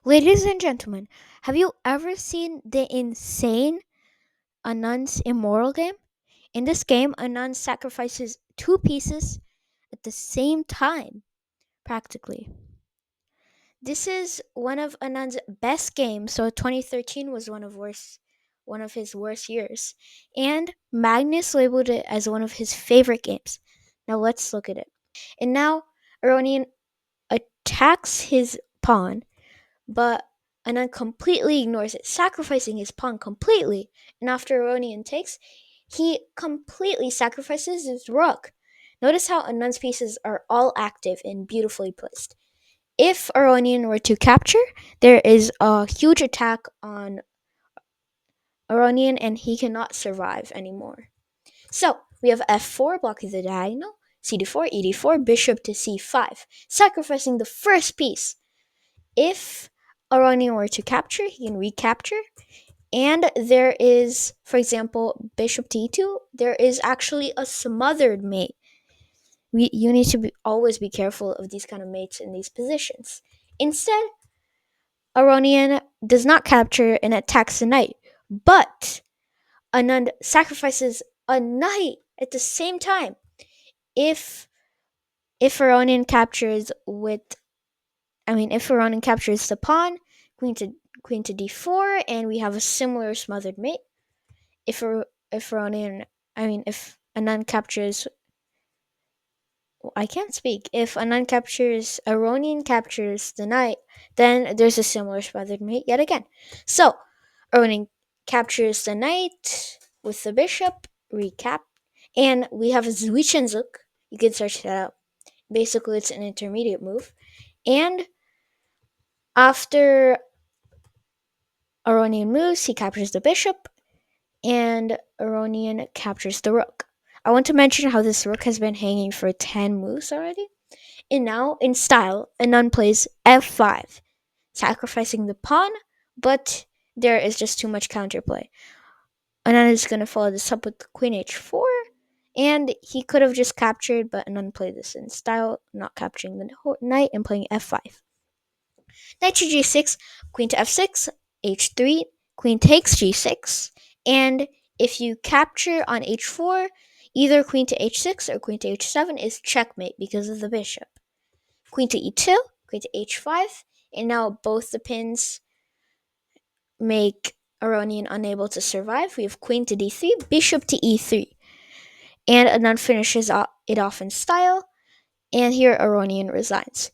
Ladies and gentlemen, have you ever seen the insane Anand's Immortal game? In this game, Anand sacrifices two pieces at the same time, practically. This is one of Anand's best games, so 2013 was one of his worst years. And Magnus labeled it as one of his favorite games. Now let's look at it. And now Aronian attacks his pawn, but Anand completely ignores it, sacrificing his pawn completely. And after Aronian takes, he completely sacrifices his rook. Notice how Anand's pieces are all active and beautifully placed. If Aronian were to capture, there is a huge attack on Aronian and he cannot survive anymore. So, we have f4 blocking the diagonal, c4, e4, bishop to c5, sacrificing the first piece. If Aronian were to capture, he can recapture. And there is, for example, bishop to e2, there is actually a smothered mate. You need to always be careful of these kind of mates in these positions. Instead, Aronian does not capture and attacks the knight, but Anand sacrifices a knight at the same time. If Aronian captures if Aronian captures the pawn, queen to d4, and we have a similar smothered mate. If Aronian, if Anand captures, I can't speak. If Aronian captures the knight, then there's a similar smothered mate yet again. So Aronian captures the knight with the bishop, recap, and we have a Zwischenzug. You can search that out. Basically, it's an intermediate move. And after Aronian moves, he captures the bishop, and Aronian captures the rook. I want to mention how this rook has been hanging for 10 moves already. And now, in style, Anand plays f5, sacrificing the pawn, but there is just too much counterplay. Anand is going to follow this up with queen h4, and he could have just captured, but Anand played this in style, not capturing the knight and playing f5. Knight to g6, queen to f6, h3, queen takes g6, and if you capture on h4, either queen to h6 or queen to h7 is checkmate because of the bishop. Queen to e2, queen to h5, and now both the pins make Aronian unable to survive. We have queen to d3, bishop to e3, and Anand finishes it off in style, and here Aronian resigns.